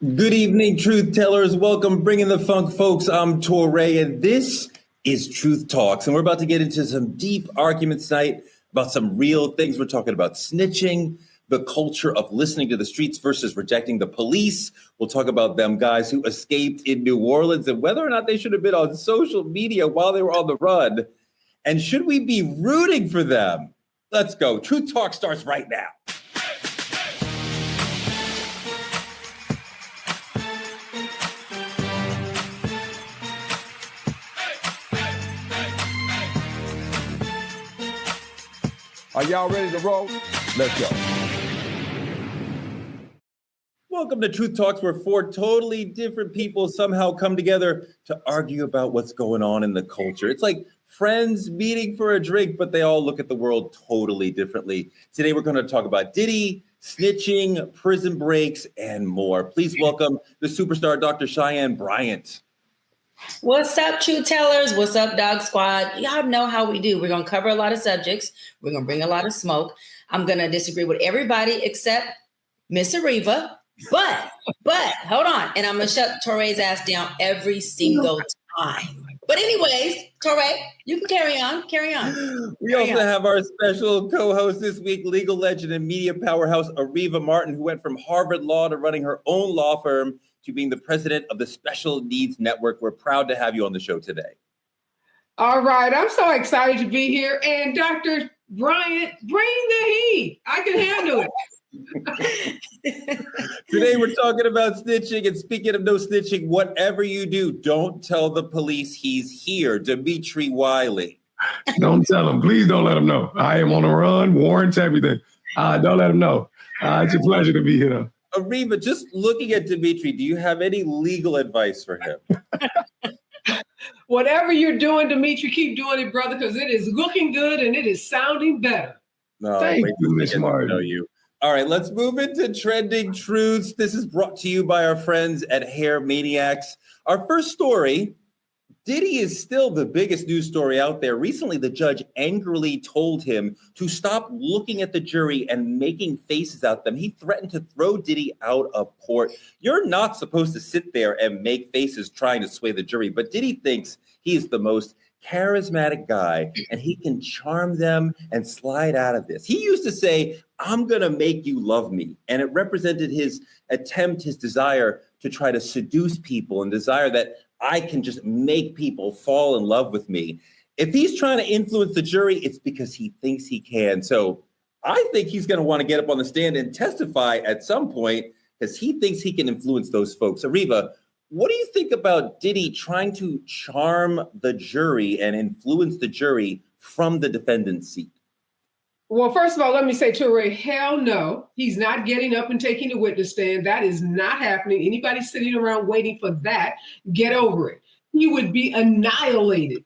Good evening, truth tellers. Welcome, bringing the funk, folks. I'm Torre, and this is Truth Talks. And we're about to get into some deep arguments tonight about some real things. We're talking about snitching, the culture of listening to the streets versus rejecting the police. We'll talk about them guys who escaped in New Orleans and whether or not they should have been on social media while they were on the run. And should we be rooting for them? Let's go. Truth Talk starts right now. Are y'all ready to roll? Let's go. Welcome to Truth Talks, where four totally different people somehow come together to argue about what's going on in the culture. It's like friends meeting for a drink, but they all look at the world totally differently. Today, we're going to talk about Diddy, snitching, prison breaks, and more. Please welcome the superstar, Dr. Cheyenne Bryant. What's up, Truth Tellers? What's up, Dog Squad? Y'all know how we do. We're going to cover a lot of subjects. We're going to bring a lot of smoke. I'm going to disagree with everybody except Miss Ariva. But hold on. And I'm going to shut Torre's ass down every single time. But anyways, Torre, you can carry on. We also have our special co-host this week, legal legend and media powerhouse, Ariva Martin, who went from Harvard Law to running her own law firm to being the president of the Special Needs Network. We're proud to have you on the show today. All right. I'm so excited to be here. And Dr. Bryant, bring the heat. I can handle it. Today, we're talking about snitching. And speaking of no snitching, whatever you do, don't tell the police he's here. Dimitri Wiley. Don't tell him. Please don't let him know. I am on the run, warrants, everything. Don't let him know. It's a pleasure to be here. Ariva, just looking at Dimitri, do you have any legal advice for him? Whatever you're doing, Dimitri, keep doing it, brother, because it is looking good and it is sounding better. No, Thank you, Miss Martin. Know you. All right, let's move into trending truths. This is brought to you by our friends at Hair Maniacs. Our first story, Diddy is still the biggest news story out there. Recently, the judge angrily told him to stop looking at the jury and making faces at them. He threatened to throw Diddy out of court. You're not supposed to sit there and make faces trying to sway the jury, but Diddy thinks he is the most charismatic guy and he can charm them and slide out of this. He used to say, "I'm going to make you love me." And it represented his attempt, his desire to try to seduce people and desire that I can just make people fall in love with me. If he's trying to influence the jury, it's because he thinks he can. So I think he's going to want to get up on the stand and testify at some point because he thinks he can influence those folks. Ariva, what do you think about Diddy trying to charm the jury and influence the jury from the defendant's seat? Well, first of all, let me say to Ray, hell no. He's not getting up and taking the witness stand. That is not happening. Anybody sitting around waiting for that, get over it. He would be annihilated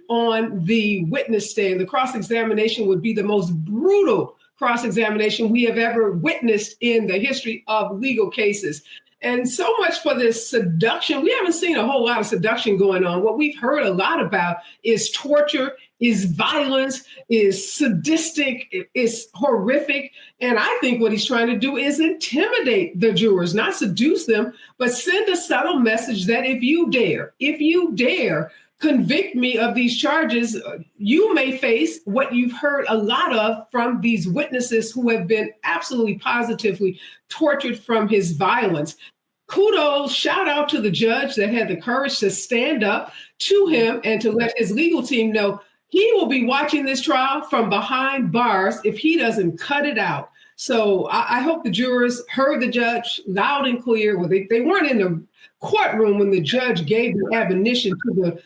on the witness stand. The cross-examination would be the most brutal cross-examination we have ever witnessed in the history of legal cases. And so much for this seduction. We haven't seen a whole lot of seduction going on. What we've heard a lot about is torture, is violence, is sadistic, is horrific. And I think what he's trying to do is intimidate the jurors, not seduce them, but send a subtle message that if you dare convict me of these charges, you may face what you've heard a lot of from these witnesses who have been absolutely positively tortured from his violence. Kudos, shout out to the judge that had the courage to stand up to him and to let his legal team know he will be watching this trial from behind bars if he doesn't cut it out. So I hope the jurors heard the judge loud and clear. Well, they weren't in the courtroom when the judge gave the admonition to the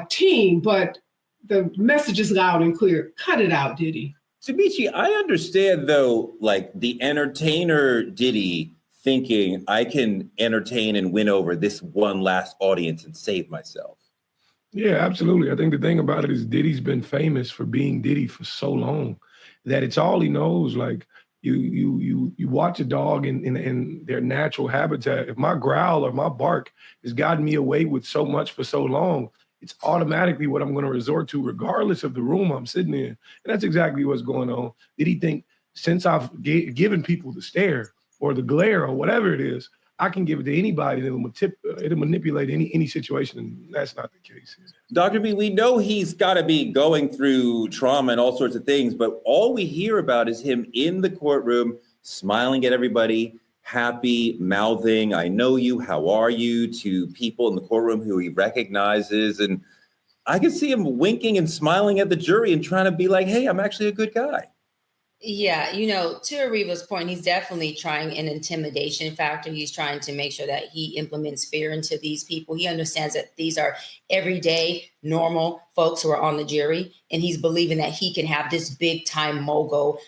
team, but the message is loud and clear. Cut it out, Diddy. Dimitri, I understand, though, like the entertainer Diddy thinking I can entertain and win over this one last audience and save myself. Yeah, absolutely. I think the thing about it is Diddy's been famous for being Diddy for so long that it's all he knows. Like you watch a dog in their natural habitat. If my growl or my bark has gotten me away with so much for so long, it's automatically what I'm going to resort to regardless of the room I'm sitting in. And that's exactly what's going on. Did he think since I've given people the stare or the glare or whatever it is, I can give it to anybody that it'll manipulate any situation, and that's not the case. Dr. B, we know he's got to be going through trauma and all sorts of things, but all we hear about is him in the courtroom, smiling at everybody, happy, mouthing, "I know you, how are you," to people in the courtroom who he recognizes. And I can see him winking and smiling at the jury and trying to be like, "Hey, I'm actually a good guy." Yeah, to Ariva's point, he's definitely trying an intimidation factor. He's trying to make sure that he implements fear into these people. He understands that these are everyday, normal folks who are on the jury, and he's believing that he can have this big time mogul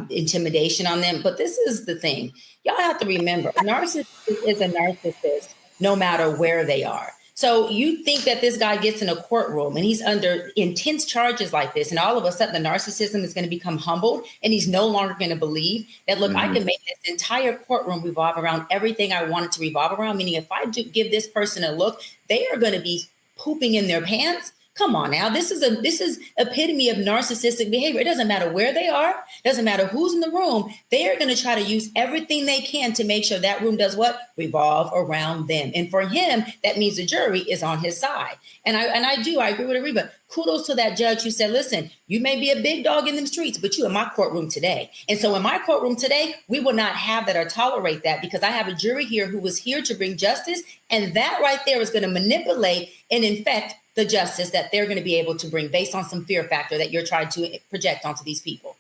intimidation on them. But this is the thing. Y'all have to remember, a narcissist is a narcissist no matter where they are. So you think that this guy gets in a courtroom and he's under intense charges like this, and all of a sudden the narcissism is going to become humbled, and he's no longer going to believe that, look, I can make this entire courtroom revolve around everything I want it to revolve around, meaning if I do give this person a look, they are going to be pooping in their pants. Come on now, this is epitome of narcissistic behavior. It doesn't matter where they are, doesn't matter who's in the room. They are going to try to use everything they can to make sure that room does what? Revolve around them. And for him, that means the jury is on his side. And I agree with Ariva. Kudos to that judge who said, listen, you may be a big dog in them streets, but you in my courtroom today. And so in my courtroom today, we will not have that or tolerate that, because I have a jury here who was here to bring justice. And that right there is going to manipulate and infect the justice that they're going to be able to bring based on some fear factor that you're trying to project onto these people.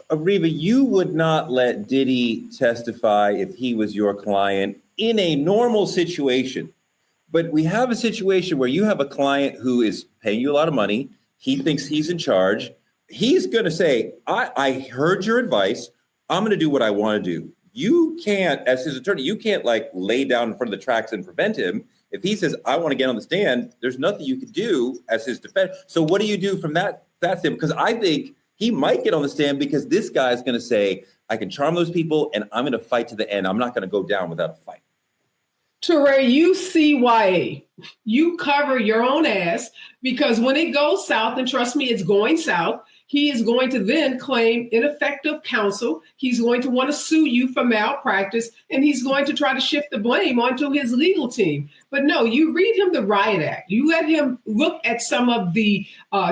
Ariva, you would not let Diddy testify if he was your client in a normal situation. But we have a situation where you have a client who is paying you a lot of money. He thinks he's in charge. He's going to say, I heard your advice. I'm going to do what I want to do. You can't, as his attorney, you can't like lay down in front of the tracks and prevent him. If he says, I want to get on the stand, there's nothing you can do as his defense. So what do you do from that stand? Because I think he might get on the stand because this guy is going to say, I can charm those people and I'm going to fight to the end. I'm not going to go down without a fight. Teray, you CYA, you cover your own ass, because when it goes south, and trust me, it's going south, he is going to then claim ineffective counsel. He's going to want to sue you for malpractice, and he's going to try to shift the blame onto his legal team. But no, you read him the riot act. You let him look at some of the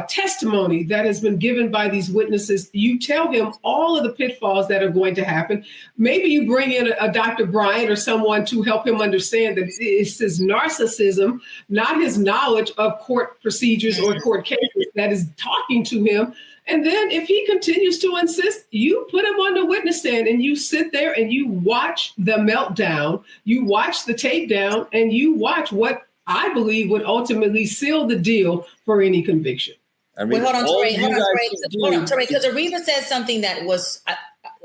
testimony that has been given by these witnesses. You tell him all of the pitfalls that are going to happen. Maybe you bring in a Dr. Bryant or someone to help him understand that it's his narcissism, not his knowledge of court procedures or court cases, that is talking to him. And then if he continues to insist, you put him on the witness stand and you sit there and you watch the meltdown, you watch the takedown, and you watch what I believe would ultimately seal the deal for any conviction. I mean, hold on, Teray, because Ariva said something that was,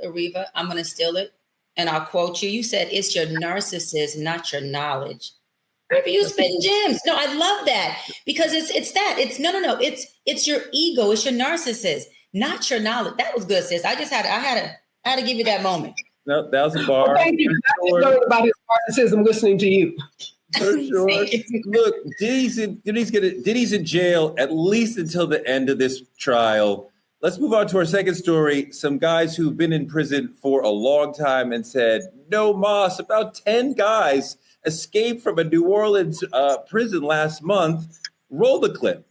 Ariva, I'm going to steal it and I'll quote you. You said, it's your narcissist, not your knowledge. Ariva, you spitting gems. No, I love that, because it's that. It's no. It's your ego. It's your narcissist, not your knowledge. That was good, sis. I had to give you that moment. No, that was a bar. Well, thank you. I just learned about his narcissism listening to you. For sure. Look, Diddy's in jail at least until the end of this trial. Let's move on to our second story. Some guys who've been in prison for a long time and said, no mas, about 10 guys escaped from a New Orleans prison last month. Roll the clip.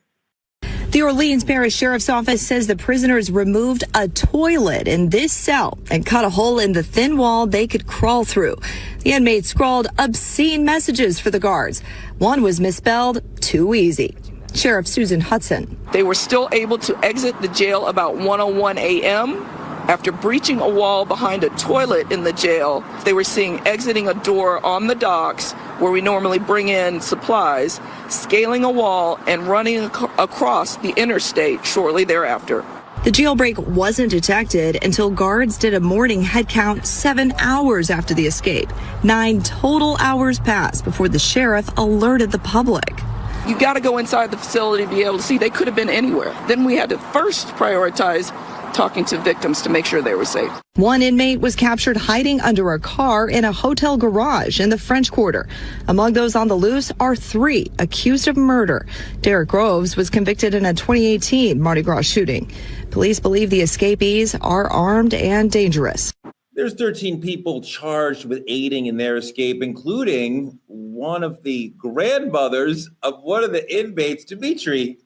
The Orleans Parish Sheriff's Office says the prisoners removed a toilet in this cell and cut a hole in the thin wall they could crawl through. The inmates scrawled obscene messages for the guards. One was misspelled too easy. Sheriff Susan Hudson. They were still able to exit the jail about 1:01 a.m. After breaching a wall behind a toilet in the jail. They were seen exiting a door on the docks where we normally bring in supplies, scaling a wall and running across the interstate shortly thereafter. The jailbreak wasn't detected until guards did a morning head count 7 hours after the escape. 9 total hours passed before the sheriff alerted the public. You got to go inside the facility to be able to see. They could have been anywhere. Then we had to first prioritize talking to victims to make sure they were safe. One inmate was captured hiding under a car in a hotel garage in the French Quarter. Among those on the loose are 3 accused of murder. Derek Groves was convicted in a 2018 Mardi Gras shooting. Police believe the escapees are armed and dangerous. There's 13 people charged with aiding in their escape, including one of the grandmothers of one of the inmates. Dimitri,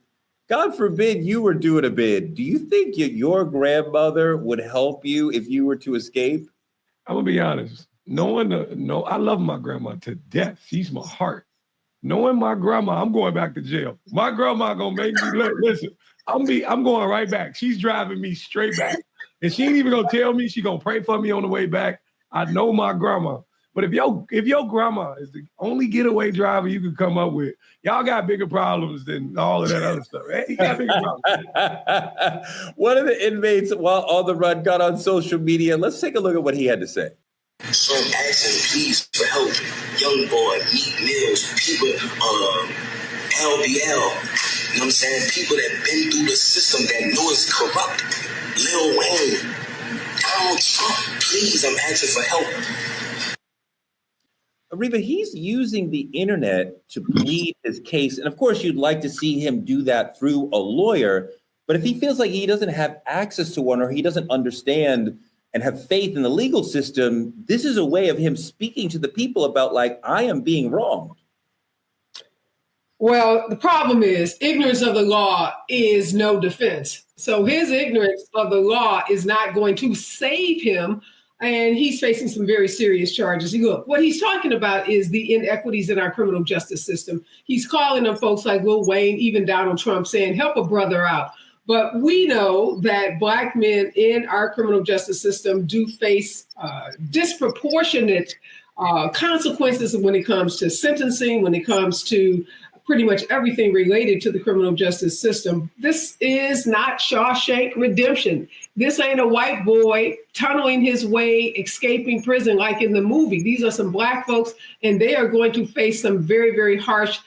God forbid you were doing a bid. Do you think your grandmother would help you if you were to escape? I'm gonna be honest. I love my grandma to death. She's my heart. Knowing my grandma, I'm going back to jail. My grandma gonna make me listen. I'm going right back. She's driving me straight back. And she ain't even gonna tell me. She gonna pray for me on the way back. I know my grandma. But if your grandma is the only getaway driver you could come up with, y'all got bigger problems than all of that other stuff. Right? You got bigger problems. One of the inmates while on the run got on social media. Let's take a look at what he had to say. So I'm asking please for help. Young boy, Meat Mills, people, LBL, you know what I'm saying? People that been through the system that know it's corrupt. Lil Wayne, Donald Trump, please, I'm asking for help. Reba, he's using the internet to plead his case. And of course, you'd like to see him do that through a lawyer. But if he feels like he doesn't have access to one or he doesn't understand and have faith in the legal system, this is a way of him speaking to the people about, like, I am being wronged. Well, the problem is ignorance of the law is no defense. So his ignorance of the law is not going to save him. And he's facing some very serious charges. Look, what he's talking about is the inequities in our criminal justice system. He's calling on folks like Lil Wayne, even Donald Trump, saying, help a brother out. But we know that Black men in our criminal justice system do face disproportionate consequences when it comes to sentencing, when it comes to pretty much everything related to the criminal justice system. This is not Shawshank Redemption. This ain't a white boy tunneling his way, escaping prison like in the movie. These are some Black folks, and they are going to face some very, very harsh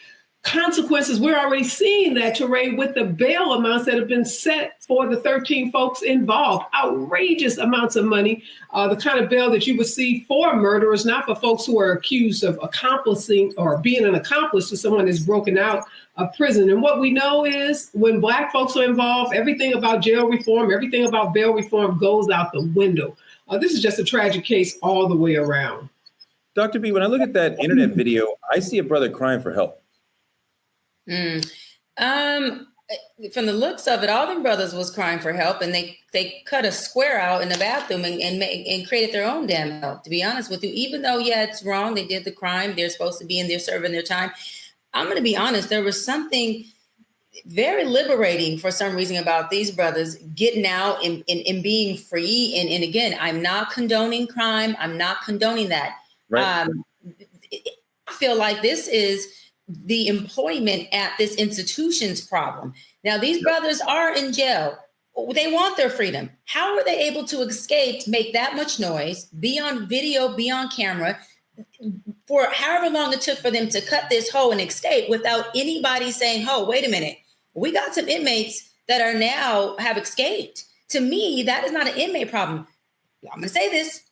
consequences. We're already seeing that, Teray, with the bail amounts that have been set for the 13 folks involved. Outrageous amounts of money, the kind of bail that you would see for murderers, not for folks who are accused of accomplishing or being an accomplice to someone that's broken out of prison. And what we know is when Black folks are involved, everything about jail reform, everything about bail reform goes out the window. This is just a tragic case all the way around. Dr. B, when I look at that internet video, I see a brother crying for help. From the looks of it, all them brothers was crying for help, and they cut a square out in the bathroom and created their own damn help. To be honest with you, even though it's wrong, they did the crime, they're supposed to be in there serving their time. I'm going to be honest, there was something very liberating for some reason about these brothers getting out and being free. And again, I'm not condoning crime. I'm not condoning that. Right. I feel like this is the employment at this institution's problem. Now, these brothers are in jail. They want their freedom. How are they able to escape, make that much noise, be on video, be on camera, for however long it took for them to cut this hole and escape without anybody saying, oh, wait a minute, we got some inmates that are now have escaped. To me, that is not an inmate problem. I'm going to say this,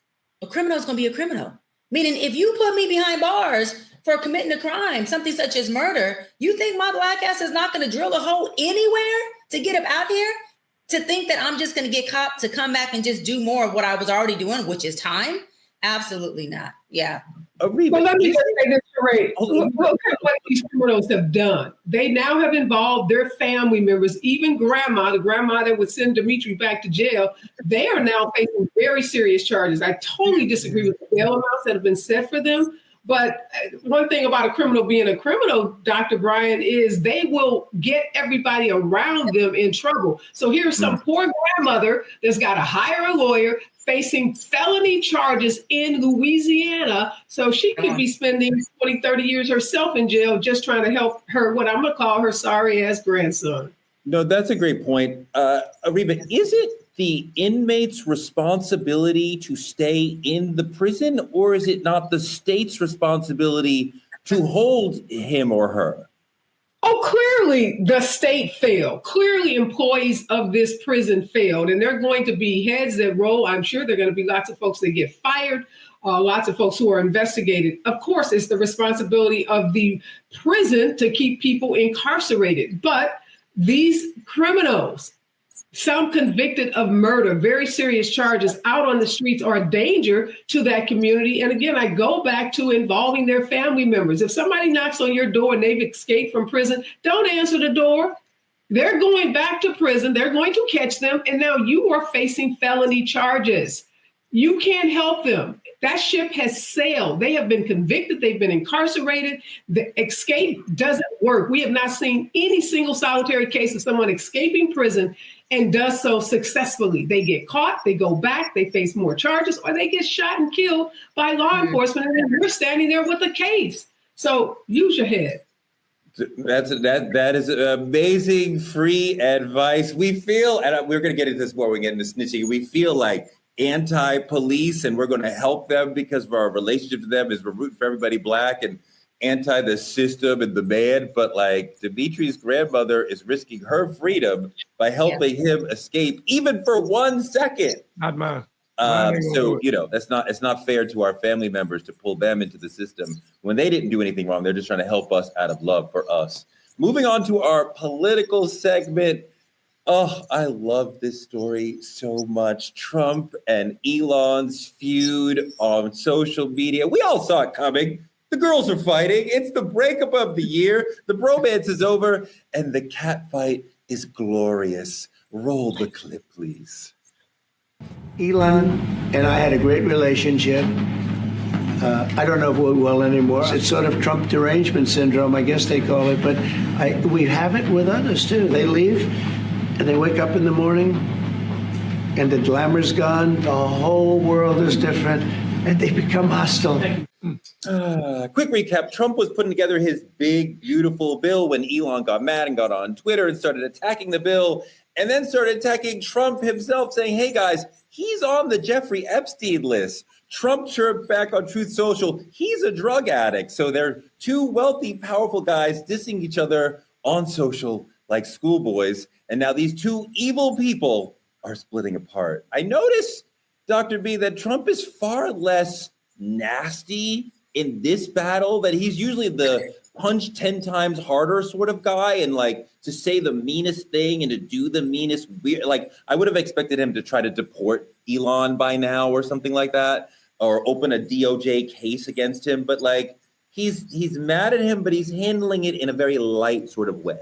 a criminal is going to be a criminal. Meaning, if you put me behind bars for committing a crime, something such as murder, you think my Black ass is not going to drill a hole anywhere to get him out here? To think that I'm just going to get caught to come back and just do more of what I was already doing, which is time? Absolutely not. Yeah. Well, let me just say this, Teray. Look at what these criminals have done. They now have involved their family members, even grandma, the grandma that would send Dimitri back to jail. They are now facing very serious charges. I totally disagree with the bail amounts that have been set for them. But one thing about a criminal being a criminal, Dr. Brian, is they will get everybody around them in trouble. So here's some poor grandmother that's got to hire a lawyer facing felony charges in Louisiana. So she could be spending 20, 30 years herself in jail just trying to help her, what I'm going to call her sorry ass grandson. No, that's a great point. Ariba, is it the inmate's responsibility to stay in the prison, or is it not the state's responsibility to hold him or her? Oh, clearly the state failed. Clearly employees of this prison failed. And there are going to be heads that roll. I'm sure there are going to be lots of folks that get fired, lots of folks who are investigated. Of course, it's the responsibility of the prison to keep people incarcerated. But these criminals Some convicted of murder, very serious charges, out on the streets are a danger to that community. And again, I go back to involving their family members. If somebody knocks on your door and they've escaped from prison, don't answer the door. They're going back to prison. They're going to catch them. And now you are facing felony charges. You can't help them. That ship has sailed. They have been convicted. They've been incarcerated. The escape doesn't work. We have not seen any single solitary case of someone escaping prison and does so successfully. They get caught, they go back, they face more charges, or they get shot and killed by law enforcement, and then you're standing there with a case. So use your head. That is amazing free advice. We feel, and we're going to get into this more when we get into snitching, we feel like anti-police, and we're going to help them because of our relationship to them is we're rooting for everybody Black and anti the system and the man. But like Dimitri's grandmother is risking her freedom by helping him escape, even for 1 second. Not mine. So, you know, it's not fair to our family members to pull them into the system when they didn't do anything wrong. They're just trying to help us out of love for us. Moving on to our political segment. Oh, I love this story so much. Trump and Elon's feud on social media. We all saw it coming. The girls are fighting. It's the breakup of the year. The bromance is over, and the cat fight is glorious. Roll the clip, please. Elon and I had a great relationship. I don't know if we're well anymore. It's sort of Trump derangement syndrome, I guess they call it. But we have it with others, too. They leave, and they wake up in the morning, and the glamour's gone. The whole world is different, and they become hostile. Quick recap. Trump was putting together his big, beautiful bill when Elon got mad and got on Twitter and started attacking the bill, and then started attacking Trump himself, saying, hey, guys, he's on the Jeffrey Epstein list. Trump chirped back on Truth Social, he's a drug addict. So they're two wealthy, powerful guys dissing each other on social like schoolboys. And now these two evil people are splitting apart. I notice, Dr. B, that Trump is far less nasty in this battle, that he's usually the punch 10 times harder sort of guy, and like to say the meanest thing and to do the meanest weird, like I would have expected him to try to deport Elon by now or something like that, or open a DOJ case against him. But like he's mad at him, but he's handling it in a very light sort of way.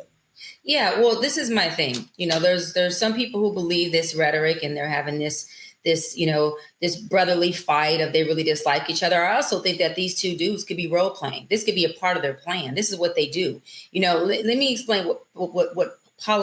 Yeah, well, this is my thing. You know, there's some people who believe this rhetoric and they're having this, you know, this brotherly fight of they really dislike each other. I also think that these two dudes could be role playing. This could be a part of their plan. This is what they do. You know, let me explain what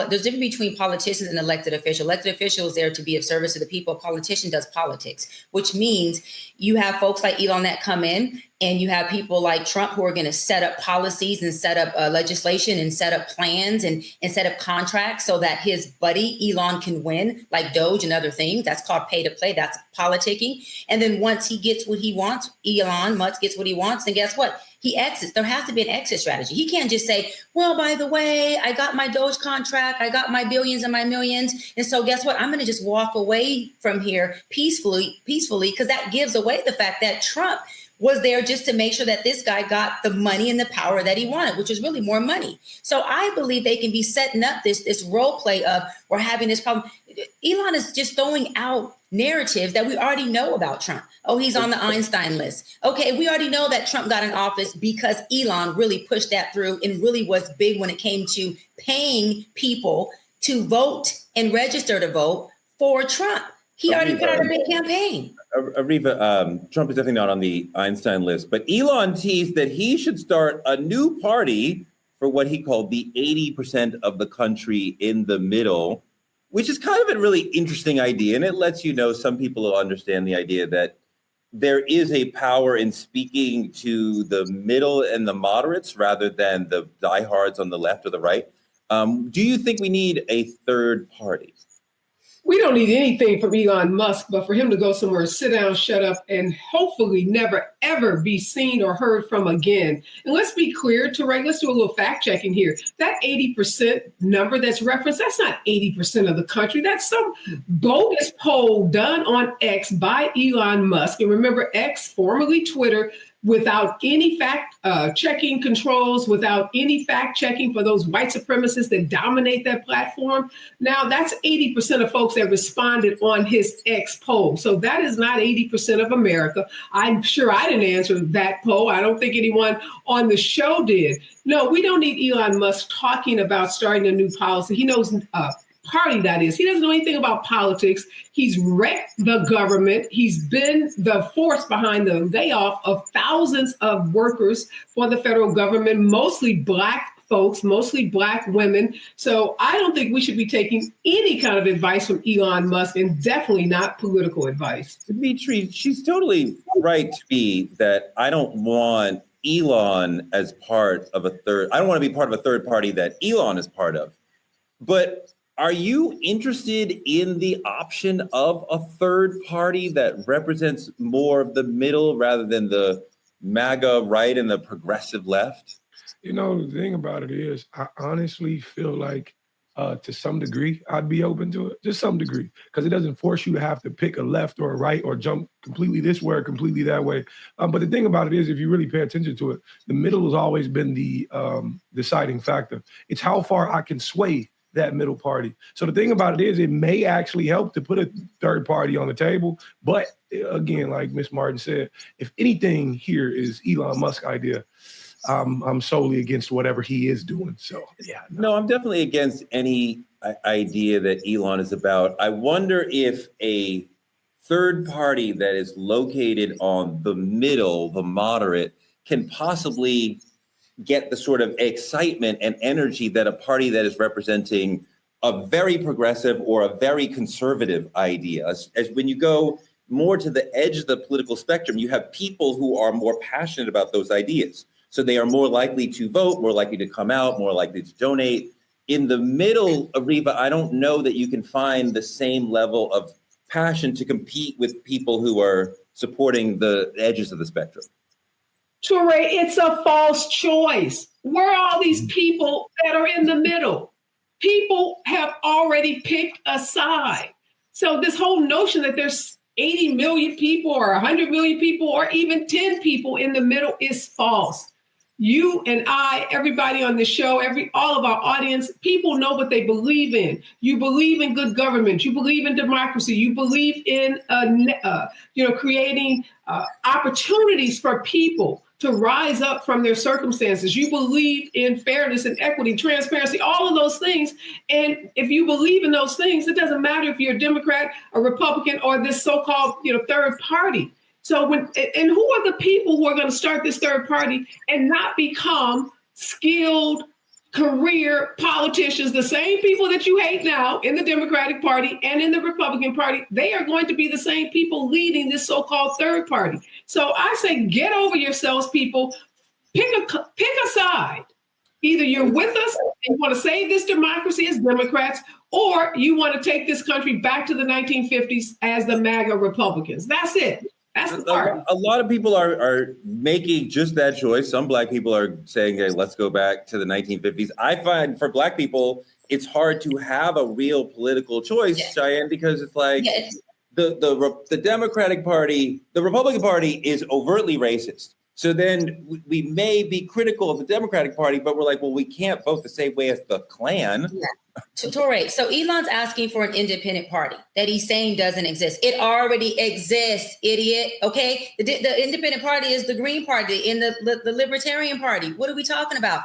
there's a difference between politicians and elected officials. Elected officials is there to be of service to the people. A politician does politics, which means you have folks like Elon that come in, and you have people like Trump who are going to set up policies and set up legislation and set up plans and set up contracts so that his buddy Elon can win, like Doge and other things. That's called pay to play. That's politicking. And then once he gets what he wants, Elon Musk gets what he wants, then guess what? He exits. There has to be an exit strategy. He can't just say, well, by the way, I got my Doge contract. I got my billions and my millions. And so guess what? I'm going to just walk away from here peacefully, because that gives away the fact that Trump was there just to make sure that this guy got the money and the power that he wanted, which was really more money. So I believe they can be setting up this role play of we're having this problem. Elon is just throwing out narratives that we already know about Trump. Oh, he's on the Einstein list. Okay, we already know that Trump got in office because Elon really pushed that through and really was big when it came to paying people to vote and register to vote for Trump. He already put out a big campaign. Ariva, Trump is definitely not on the Einstein list, but Elon teased that he should start a new party for what he called the 80% of the country in the middle, which is kind of a really interesting idea. And it lets you know some people will understand the idea that there is a power in speaking to the middle and the moderates rather than the diehards on the left or the right. Do you think we need a third party? We don't need anything from Elon Musk, but for him to go somewhere, sit down, shut up, and hopefully never, ever be seen or heard from again. And let's be clear, Teray, let's do a little fact checking here. That 80% number that's referenced, that's not 80% of the country. That's some bogus poll done on X by Elon Musk. And remember, X, formerly Twitter, without any fact checking controls, without any fact checking for those white supremacists that dominate that platform. Now, that's 80% of folks that responded on his X poll. So that is not 80% of America. I'm sure I didn't answer that poll. I don't think anyone on the show did. No, we don't need Elon Musk talking about starting a new policy. He knows party that is. He doesn't know anything about politics. He's wrecked the government. He's been the force behind the layoff of thousands of workers for the federal government, mostly Black folks, mostly Black women. So I don't think we should be taking any kind of advice from Elon Musk, and definitely not political advice. Dimitri, she's totally right to be that I don't want Elon as part of I don't want to be part of a third party that Elon is part of. But are you interested in the option of a third party that represents more of the middle rather than the MAGA right and the progressive left? You know, the thing about it is, I honestly feel like to some degree, I'd be open to it, just some degree, because it doesn't force you to have to pick a left or a right or jump completely this way or completely that way. But the thing about it is, if you really pay attention to it, the middle has always been the deciding factor. It's how far I can sway that middle party. So the thing about it is, it may actually help to put a third party on the table. But again, like Ms. Martin said, if anything here is Elon Musk's idea, I'm solely against whatever he is doing. So yeah. No, I'm definitely against any idea that Elon is about. I wonder if a third party that is located on the middle, the moderate, can possibly get the sort of excitement and energy that a party that is representing a very progressive or a very conservative idea. As when you go more to the edge of the political spectrum, you have people who are more passionate about those ideas. So they are more likely to vote, more likely to come out, more likely to donate. In the middle, Ariba, I don't know that you can find the same level of passion to compete with people who are supporting the edges of the spectrum. Toure, it's a false choice. Where are all these people that are in the middle? People have already picked a side. So this whole notion that there's 80 million people or 100 million people or even 10 people in the middle is false. You and I, everybody on the show, all of our audience, people know what they believe in. You believe in good government. You believe in democracy. You believe in creating opportunities for people to rise up from their circumstances. You believe in fairness and equity, transparency, all of those things. And if you believe in those things, it doesn't matter if you're a Democrat, a Republican, or this so-called third party. So who are the people who are going to start this third party and not become skilled career politicians, the same people that you hate now in the Democratic Party and in the Republican Party? They are going to be the same people leading this so-called third party. So I say, get over yourselves, people. Pick a side. Either you're with us and want to save this democracy as Democrats, or you want to take this country back to the 1950s as the MAGA Republicans. That's it. That's the part. A lot of people are making just that choice. Some Black people are saying, hey, let's go back to the 1950s. I find for Black people, it's hard to have a real political choice, Cheyenne, because it's like the Democratic Party, the Republican Party is overtly racist. So then we may be critical of the Democratic Party, but we're like, well, we can't vote the same way as the Klan. Yeah. Toure, so Elon's asking for an independent party that he's saying doesn't exist. It already exists, idiot. Okay, the independent party is the Green Party and the Libertarian Party. What are we talking about?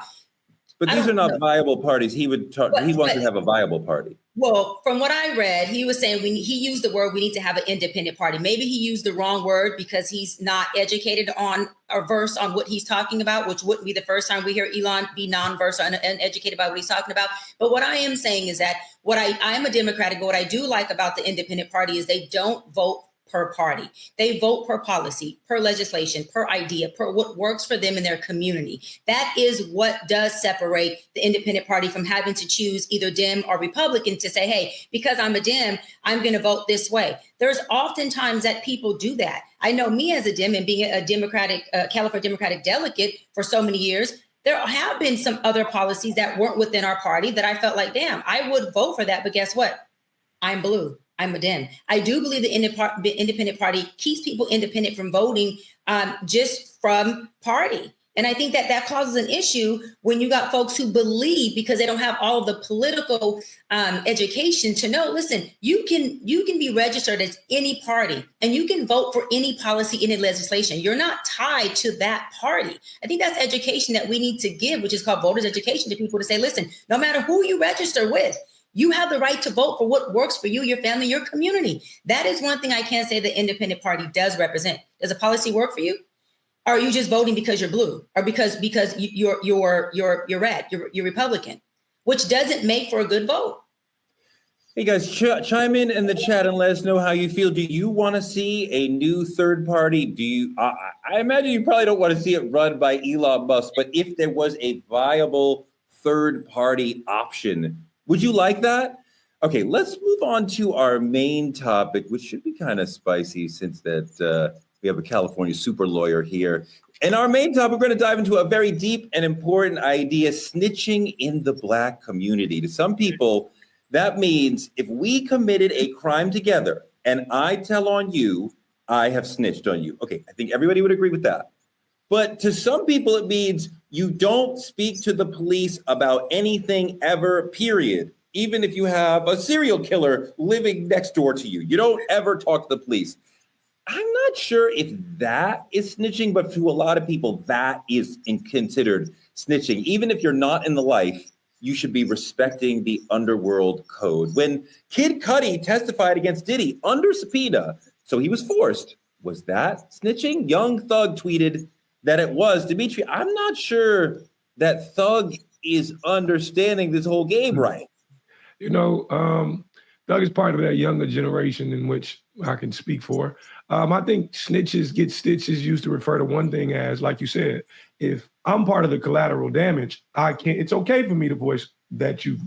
But these are not viable parties. He wants to have a viable party. Well, from what I read, he was saying he used the word we need to have an independent party. Maybe he used the wrong word because he's not educated on or versed on what he's talking about, which wouldn't be the first time we hear Elon be non-versed and uneducated about what he's talking about. But what I am saying is that I'm a Democratic, but what I do like about the independent party is they don't vote per party. They vote per policy, per legislation, per idea, per what works for them in their community. That is what does separate the independent party from having to choose either Dem or Republican to say, hey, because I'm a Dem, I'm going to vote this way. There's oftentimes that people do that. I know me as a Dem and being a Democratic, California Democratic delegate for so many years, there have been some other policies that weren't within our party that I felt like, damn, I would vote for that. But guess what? I'm blue. I'm a Dem. I do believe the independent party keeps people independent from voting just from party. And I think that causes an issue when you got folks who believe, because they don't have all the political education to know, listen, you can be registered as any party and you can vote for any policy, any legislation. You're not tied to that party. I think that's education that we need to give, which is called voters education, to people to say, listen, no matter who you register with, you have the right to vote for what works for you, your family, your community. That is one thing I can say the independent party does represent. Does a policy work for you? Or are you just voting because you're blue, or because you're red, you're Republican, which doesn't make for a good vote? Hey guys, chime in the chat and let us know how you feel. Do you want to see a new third party? Do you? I imagine you probably don't want to see it run by Elon Musk, but if there was a viable third party option, would you like that? Okay, let's move on to our main topic, which should be kind of spicy since that we have a California super lawyer here. And our main topic, we're going to dive into a very deep and important idea, snitching in the Black community. To some people, that means if we committed a crime together and I tell on you, I have snitched on you. Okay, I think everybody would agree with that. But to some people, it means you don't speak to the police about anything ever, period. Even if you have a serial killer living next door to you, you don't ever talk to the police. I'm not sure if that is snitching, but to a lot of people, that is considered snitching. Even if you're not in the life, you should be respecting the underworld code. When Kid Cudi testified against Diddy under subpoena, so he was forced, was that snitching? Young Thug tweeted that it was. Dimitri, I'm not sure that Thug is understanding this whole game right. You know, Thug is part of that younger generation in which I can speak for. I think snitches get stitches used to refer to one thing as, like you said, if I'm part of the collateral damage, it's okay for me to voice that you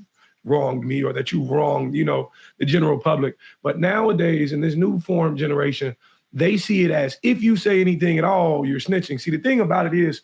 wronged me or that you wronged, the general public. But nowadays, in this new form generation, they see it as if you say anything at all, you're snitching. See, the thing about it is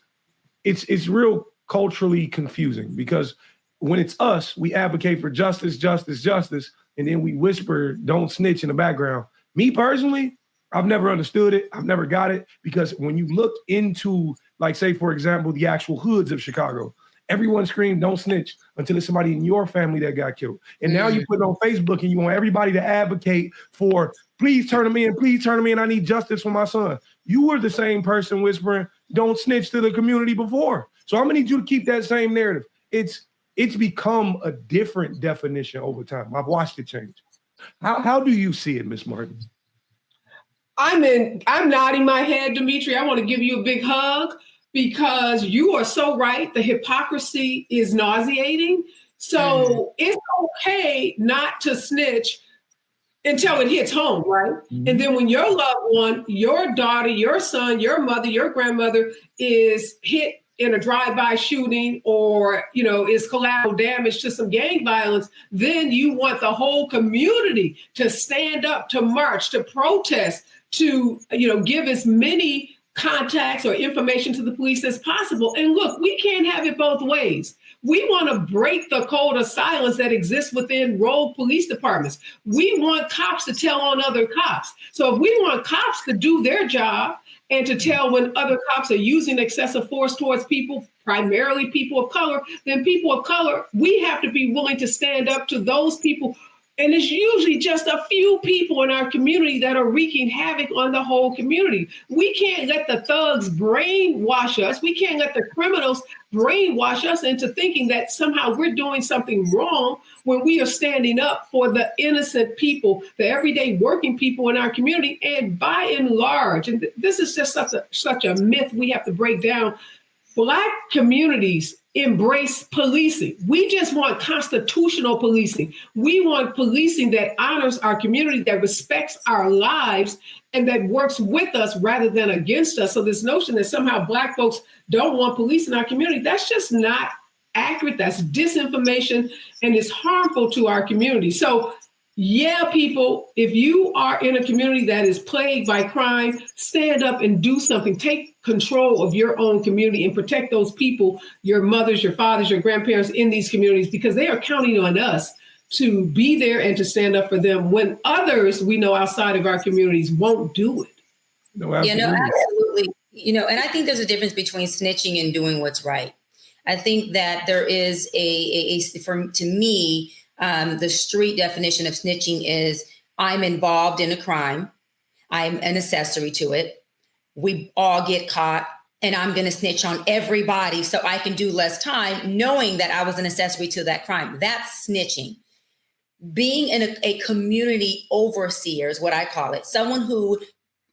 it's real culturally confusing, because when it's us, we advocate for justice, justice, justice, and then we whisper, don't snitch in the background. Me personally, I've never understood it. I've never got it, because when you look into, like, say, for example, the actual hoods of Chicago, everyone screamed, don't snitch, until it's somebody in your family that got killed. And now you put it on Facebook and you want everybody to advocate for, please turn them in, I need justice for my son. You were the same person whispering, don't snitch to the community before. So I'm gonna need you to keep that same narrative. It's become a different definition over time. I've watched it change. How do you see it, Ms. Martin? I'm nodding my head, Dimitri. I want to give you a big hug, because you are so right. The hypocrisy is nauseating. So it's okay not to snitch until it hits home, right? And then when your loved one, your daughter, your son, your mother, your grandmother is hit in a drive-by shooting, or, is collateral damage to some gang violence, then you want the whole community to stand up, to march, to protest, to, give as many contacts or information to the police as possible. And look, we can't have it both ways. We want to break the code of silence that exists within rogue police departments. We want cops to tell on other cops. So if we want cops to do their job and to tell when other cops are using excessive force towards people, primarily people of color, then people of color, we have to be willing to stand up to those people. And it's usually just a few people in our community that are wreaking havoc on the whole community. We can't let the thugs brainwash us. We can't let the criminals brainwash us into thinking that somehow we're doing something wrong when we are standing up for the innocent people, the everyday working people in our community. And by and large, and this is just such a myth we have to break down, Black communities embrace policing. We just want constitutional policing. We want policing that honors our community, that respects our lives, and that works with us rather than against us. So this notion that somehow Black folks don't want police in our community, that's just not accurate. That's disinformation, and it's harmful to our community. So yeah, people, if you are in a community that is plagued by crime, stand up and do something. Take control of your own community and protect those people, your mothers, your fathers, your grandparents in these communities, because they are counting on us to be there and to stand up for them when others we know outside of our communities won't do it. No, absolutely. Absolutely. And I think there's a difference between snitching and doing what's right. I think that there is to me, the street definition of snitching is I'm involved in a crime. I'm an accessory to it. We all get caught, and I'm going to snitch on everybody so I can do less time, knowing that I was an accessory to that crime. That's snitching. Being in a community overseer is what I call it. Someone who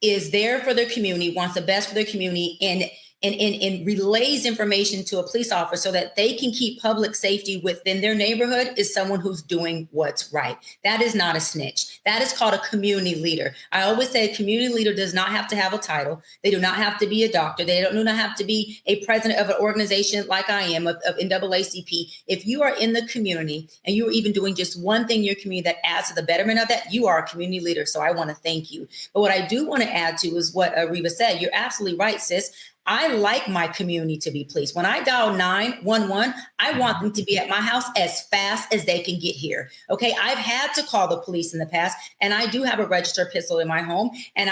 is there for their community, wants the best for their community, and relays information to a police officer so that they can keep public safety within their neighborhood is someone who's doing what's right. That is not a snitch. That is called a community leader. I always say a community leader does not have to have a title. They do not have to be a doctor. They do not have to be a president of an organization like I am of NAACP. If you are in the community and you are even doing just one thing in your community that adds to the betterment of that, you are a community leader. So I want to thank you. But what I do want to add to is what Reva said. You're absolutely right, sis. I like my community to be policed. When I dial 911, I want them to be at my house as fast as they can get here. Okay, I've had to call the police in the past, and I do have a registered pistol in my home, and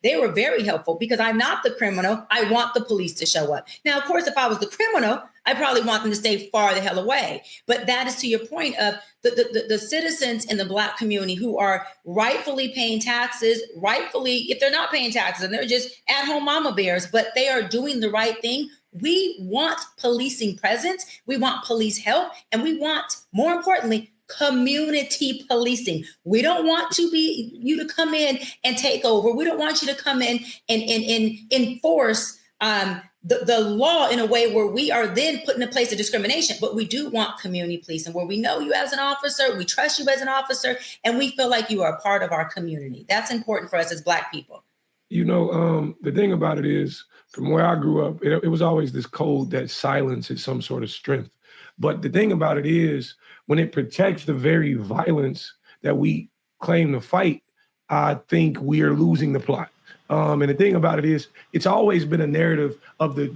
they were very helpful because I'm not the criminal. I want the police to show up. Now, of course, if I was the criminal, I probably want them to stay far the hell away. But that is to your point of the citizens in the Black community who are rightfully paying taxes, if they're not paying taxes and they're just at-home mama bears, but they are doing the right thing. We want policing presence, we want police help, and we want, more importantly, community policing. We don't want you to come in and take over. We don't want you to come in and enforce the law in a way where we are then put in a place of discrimination, but we do want community policing where we know you as an officer, we trust you as an officer, and we feel like you are a part of our community. That's important for us as Black people. The thing about it is, from where I grew up, it was always this code that silence is some sort of strength. But the thing about it is, when it protects the very violence that we claim to fight, I think we are losing the plot. And the thing about it is, it's always been a narrative of the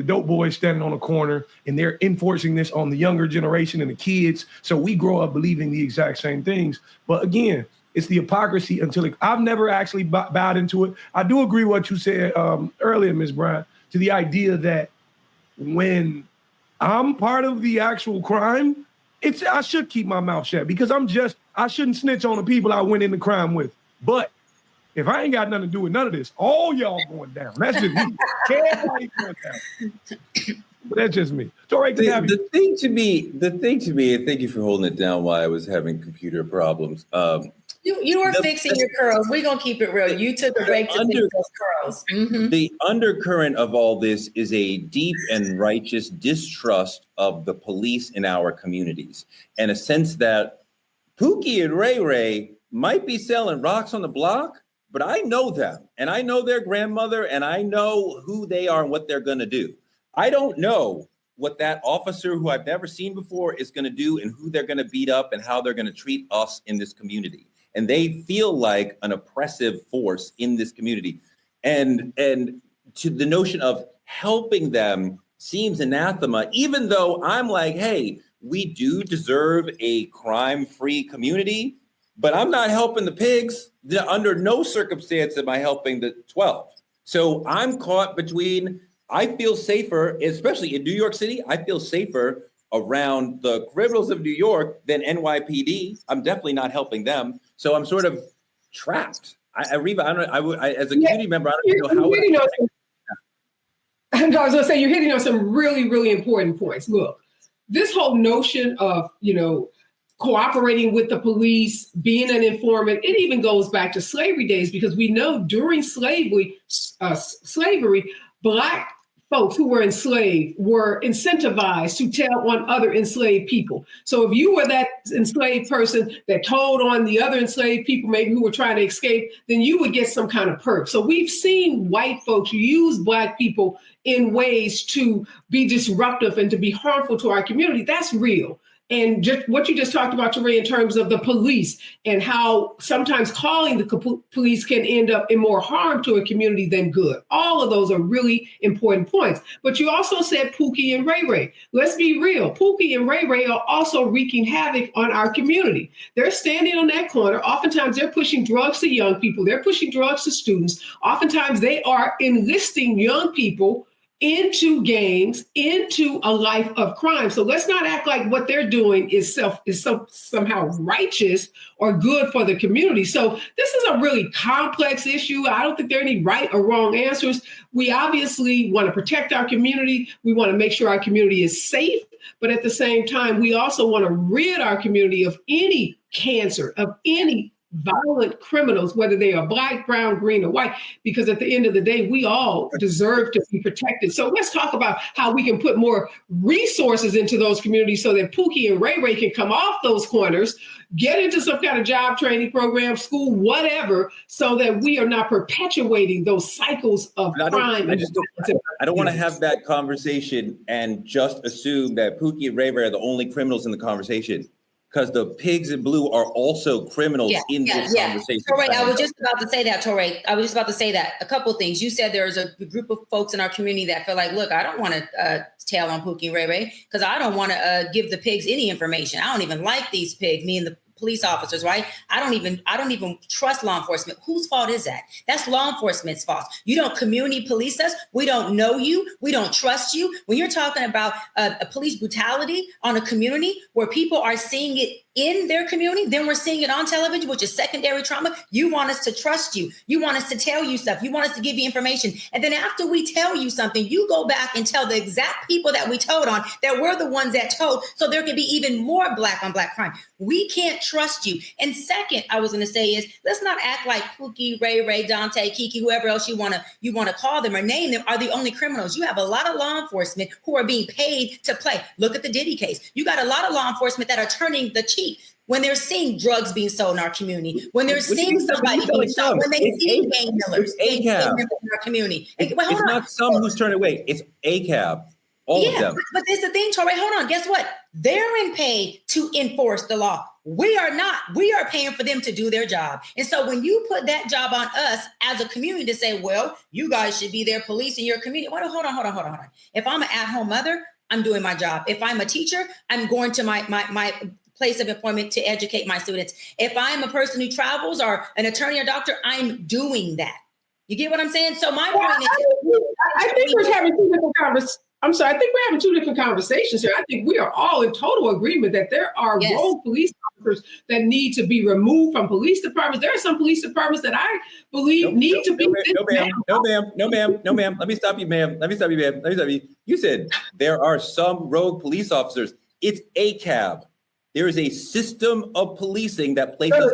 dope boys standing on a corner, and they're enforcing this on the younger generation and the kids. So we grow up believing the exact same things. But again, it's the hypocrisy I've never actually bowed into it. I do agree what you said earlier, Ms. Bryant, to the idea that when I'm part of the actual crime, I should keep my mouth shut because I shouldn't snitch on the people I went into crime with. But if I ain't got nothing to do with none of this, all y'all going down. That's just me. Everybody going down. But that's just me. The thing to me, and thank you for holding it down while I was having computer problems. You were fixing your curls. We're gonna keep it real. You took a break to fix those curls. Mm-hmm. The undercurrent of all this is a deep and righteous distrust of the police in our communities, and a sense that Pookie and Ray Ray might be selling rocks on the block, but I know them, and I know their grandmother, and I know who they are and what they're going to do. I don't know what that officer who I've never seen before is going to do and who they're going to beat up and how they're going to treat us in this community. And they feel like an oppressive force in this community. And to the notion of helping them seems anathema, even though I'm like, hey, we do deserve a crime-free community, but I'm not helping the pigs. Under no circumstance am I helping the 12. So I'm caught between, I feel safer, especially in New York City, I feel safer around the criminals of New York than NYPD. I'm definitely not helping them. So I'm sort of trapped. Reva, as a community member, I don't know how. I was going to say, you're hitting on some really, really important points. Look, this whole notion of, cooperating with the police, being an informant, it even goes back to slavery days, because we know during slavery, Black folks who were enslaved were incentivized to tell on other enslaved people. So if you were that enslaved person that told on the other enslaved people, maybe who were trying to escape, then you would get some kind of perk. So we've seen white folks use Black people in ways to be disruptive and to be harmful to our community. That's real. And just what you just talked about, Teray, in terms of the police and how sometimes calling the police can end up in more harm to a community than good. All of those are really important points. But you also said Pookie and Ray Ray. Let's be real. Pookie and Ray Ray are also wreaking havoc on our community. They're standing on that corner. Oftentimes they're pushing drugs to young people. They're pushing drugs to students. Oftentimes they are enlisting young people into gangs, into a life of crime. So let's not act like what they're doing is somehow righteous or good for the community. So this is a really complex issue. I don't think there are any right or wrong answers. We obviously want to protect our community. We want to make sure our community is safe. But at the same time, we also want to rid our community of any cancer, of any violent criminals, whether they are Black, brown, green, or white, because at the end of the day, we all deserve to be protected. So let's talk about how we can put more resources into those communities so that Pookie and Ray Ray can come off those corners, get into some kind of job training program, school, whatever, so that we are not perpetuating those cycles of crime. I don't want to have that conversation and just assume that Pookie and Ray Ray are the only criminals in the conversation. Because the pigs in blue are also criminals in this conversation. Toray, I was just about to say that, Toray. I was just about to say that. A couple of things. You said there's a group of folks in our community that feel like, look, I don't want to tail on Pookie and Ray Ray because I don't want to give the pigs any information. I don't even like these pigs, me and the police officers, right? I don't even trust law enforcement. Whose fault is that? That's law enforcement's fault. You don't community police us. We don't know you. We don't trust you. When you're talking about a police brutality on a community where people are seeing it in their community, then we're seeing it on television, which is secondary trauma. You want us to trust you. You want us to tell you stuff. You want us to give you information. And then after we tell you something, you go back and tell the exact people that we told on that we're the ones that told. So there can be even more Black on Black crime. We can't trust you. And second, I was going to say is let's not act like Pookie, Ray Ray, Dante, Kiki, whoever else you want to call them or name them are the only criminals. You have a lot of law enforcement who are being paid to play. Look at the Diddy case. You got a lot of law enforcement that are turning the cheek when they're seeing drugs being sold in our community, when they're seeing somebody being shot, when they see gang millers in our community. It's not some who's turning away. It's ACAB. All of them. But this is the thing, Toray. Hold on. Guess what? They're in pay to enforce the law. We are not. We are paying for them to do their job. And so when you put that job on us as a community to say, well, you guys should be there policing your community. Well, hold on. If I'm an at-home mother, I'm doing my job. If I'm a teacher, I'm going to my place of employment to educate my students. If I'm a person who travels or an attorney or doctor, I'm doing that. You get what I'm saying? So my point is, I think we're having two different conversations. I'm sorry, I think we're having two different conversations here. I think we are all in total agreement that there are rogue police officers that need to be removed from police departments. There are some police departments that I believe need to be. No, ma'am. Let me stop you, ma'am. You said there are some rogue police officers. It's ACAB. There is a system of policing that places. I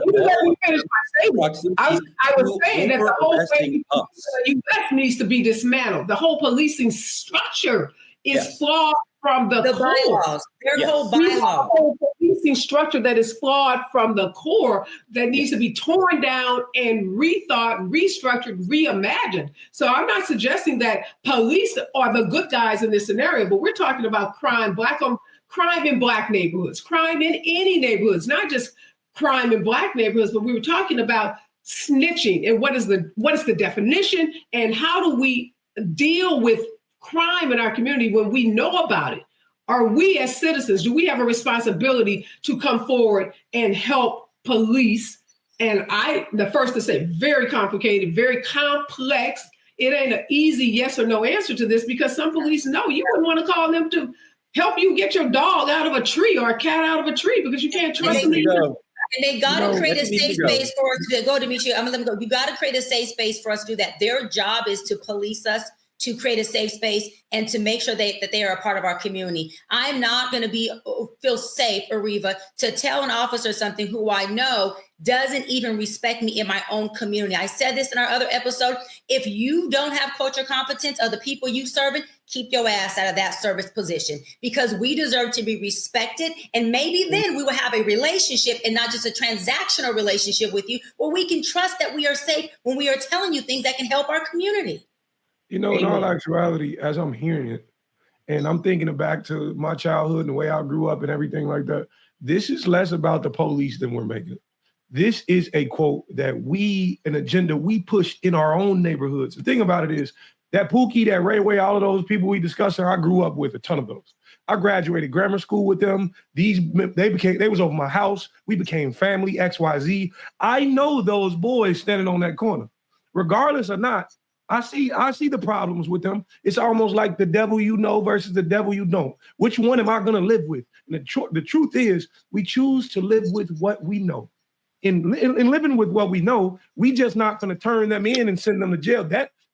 was saying that the whole thing the U.S. needs to be dismantled. The whole policing structure is flawed from the core. Bylaws. Their whole bylaws. Whole policing structure that is flawed from the core that needs to be torn down and rethought, restructured, reimagined. So I'm not suggesting that police are the good guys in this scenario, but we're talking about crime, crime in Black neighborhoods, crime in any neighborhoods, not just crime in Black neighborhoods, but we were talking about snitching and what is the definition and how do we deal with crime in our community when we know about it? Are we as citizens, do we have a responsibility to come forward and help police? And the first to say, very complicated, very complex. It ain't an easy yes or no answer to this because some police know you wouldn't want to call them to help you get your dog out of a tree or a cat out of a tree because you can't trust them. And they got to create a safe space for us to go, Demetria. I'm going to let me go. You got to create a safe space for us to do that. Their job is to police us, to create a safe space, and to make sure that they are a part of our community. I'm not going to feel safe, Ariva, to tell an officer something who I know doesn't even respect me in my own community. I said this in our other episode. If you don't have culture competence of the people you serving, keep your ass out of that service position because we deserve to be respected. And maybe then we will have a relationship and not just a transactional relationship with you where we can trust that we are safe when we are telling you things that can help our community. You know, in all actuality, as I'm hearing it, And I'm thinking back to my childhood and the way I grew up and everything like that. This is less about the police than we're making it. This is a quote that an agenda we push in our own neighborhoods. The thing about it is that Pookie, that Ray Way, all of those people we discussed, I grew up with a ton of those. I graduated grammar school with them. They was over my house. We became family, XYZ. I know those boys standing on that corner. Regardless or not, I see the problems with them. It's almost like the devil you know versus the devil you don't. Which one am I going to live with? And the truth is, we choose to live with what we know. In living with what we know, we just not going to turn them in and send them to jail.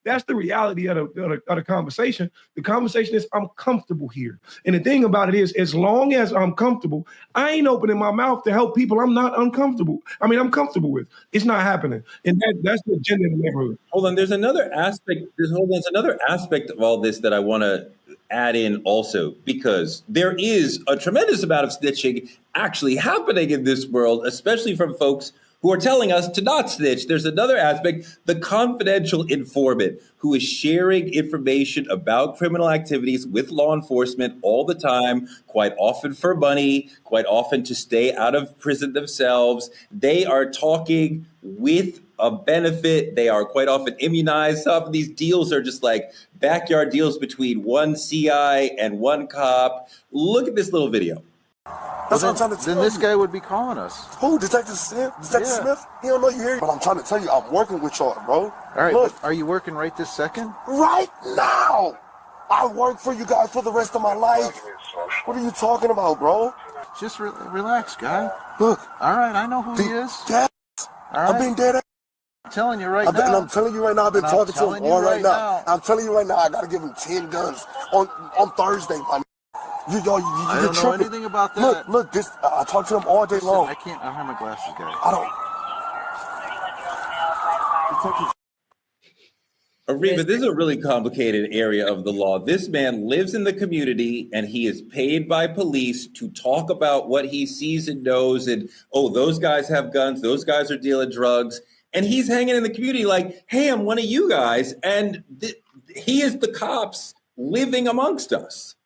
That's the reality of the conversation. The conversation is, I'm comfortable here. And the thing about it is, as long as I'm comfortable, I ain't opening my mouth to help people I'm comfortable with. It's not happening. And that's the agenda in the neighborhood. Hold on, there's another aspect. There's another aspect of all this that I want to add in also, because there is a tremendous amount of snitching actually happening in this world, especially from folks who are telling us to not snitch. There's another aspect, the confidential informant who is sharing information about criminal activities with law enforcement all the time, quite often for money, quite often to stay out of prison themselves. They are talking with a benefit. They are quite often immunized. Some of these deals are just like backyard deals between one CI and one cop. Look at this little video. That's what I'm trying to tell you. Then this guy would be calling us. Who? Detective Smith? Detective Smith? He don't know you here. But I'm trying to tell you, I'm working with y'all, bro. All right, look. Are you working right this second? Right now! I work for you guys for the rest of my life. What are you talking about, bro? Just relax, guy. Look. All right, I know who he is. Dead. All right. I'm being dead. I'm telling you right now. And I'm telling you right now, I've been talking to him all right now. I'm telling you right now, I got to give him 10 guns on Thursday, man. I don't know anything about that. Look, this. I talk to him all day long. I don't have my glasses, guys. Ariva, this is a really complicated area of the law. This man lives in the community and he is paid by police to talk about what he sees and knows. And, those guys have guns. Those guys are dealing drugs. And he's hanging in the community like, hey, I'm one of you guys. And he is the cops living amongst us.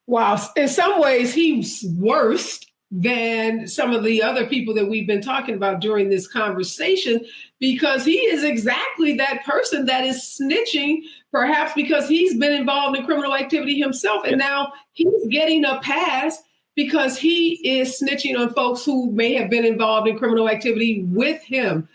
Wow. In some ways, he's worse than some of the other people that we've been talking about during this conversation, because he is exactly that person that is snitching, perhaps because he's been involved in criminal activity himself. And now he's getting a pass because he is snitching on folks who may have been involved in criminal activity with him.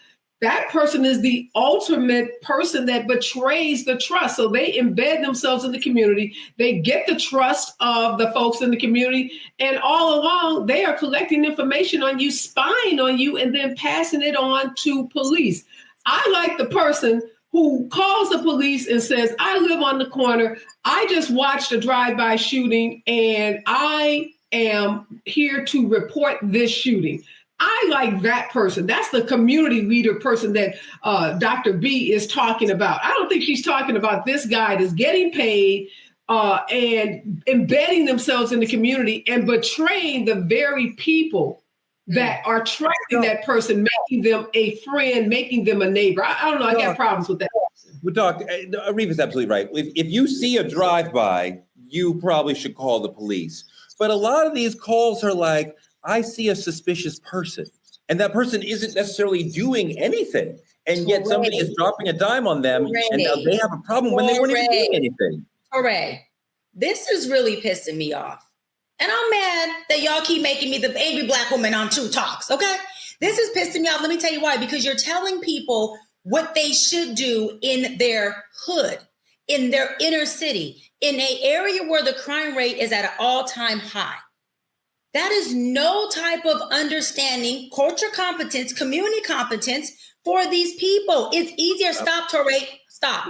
That person is the ultimate person that betrays the trust. So they embed themselves in the community. They get the trust of the folks in the community. And all along, they are collecting information on you, spying on you, and then passing it on to police. I like the person who calls the police and says, I live on the corner. I just watched a drive-by shooting, and I am here to report this shooting. I like that person. That's the community leader person that Dr. B is talking about. I don't think she's talking about this guy that's getting paid and embedding themselves in the community and betraying the very people that are trusting that person, making them a friend, making them a neighbor. I don't know. I got problems with that. Well, Doc, Ariva's absolutely right. If you see a drive-by, you probably should call the police. But a lot of these calls are like, I see a suspicious person, and that person isn't necessarily doing anything. And yet somebody is dropping a dime on them, and now they have a problem when they weren't even doing anything. Hooray. This is really pissing me off. And I'm mad that y'all keep making me the angry Black woman on Two Talks, okay? This is pissing me off. Let me tell you why. Because you're telling people what they should do in their hood, in their inner city, in an area where the crime rate is at an all-time high. That is no type of understanding, culture competence, community competence for these people. It's easier, stop.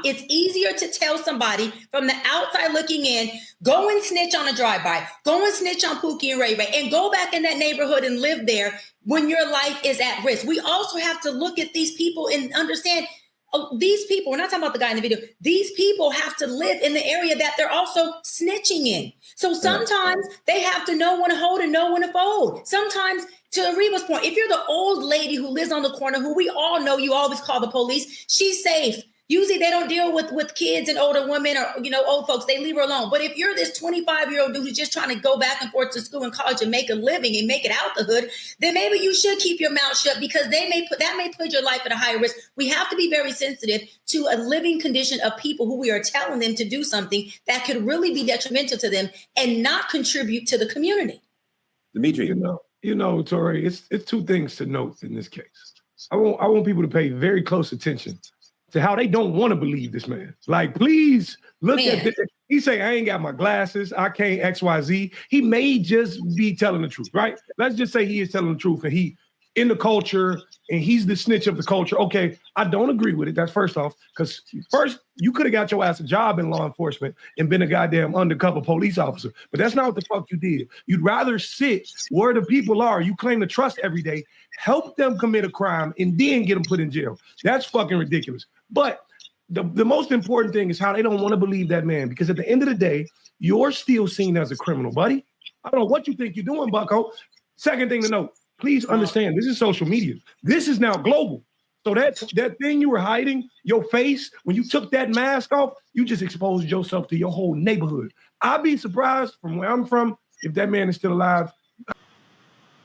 It's easier to tell somebody from the outside looking in, go and snitch on a drive-by, go and snitch on Pookie and Ray Ray, and go back in that neighborhood and live there when your life is at risk. We also have to look at these people and understand these people, we're not talking about the guy in the video, these people have to live in the area that they're also snitching in. So sometimes they have to know when to hold and know when to fold. Sometimes, to Ariva's point, if you're the old lady who lives on the corner, who we all know you always call the police, she's safe. Usually they don't deal with kids and older women or, old folks. They leave her alone. But if you're this 25-year-old dude who's just trying to go back and forth to school and college and make a living and make it out the hood, then maybe you should keep your mouth shut, because that may put your life at a higher risk. We have to be very sensitive to a living condition of people who we are telling them to do something that could really be detrimental to them and not contribute to the community. Dimitri. Tori, it's two things to note in this case. I want people to pay very close attention to how they don't want to believe this man. Like, please look at this. He say, I ain't got my glasses, I can't XYZ. He may just be telling the truth, right? Let's just say he is telling the truth and he in the culture and he's the snitch of the culture. Okay, I don't agree with it. That's first off, because first, you could have got your ass a job in law enforcement and been a goddamn undercover police officer, but that's not what the fuck you did. You'd rather sit where the people are, you claim to trust every day, help them commit a crime, and then get them put in jail. That's fucking ridiculous. But the most important thing is how they don't want to believe that man, because at the end of the day, you're still seen as a criminal, buddy. I don't know what you think you're doing, bucko. Second thing to note, please understand, this is social media. This is now global. So that thing you were hiding, your face, when you took that mask off, you just exposed yourself to your whole neighborhood. I'd be surprised from where I'm from if that man is still alive.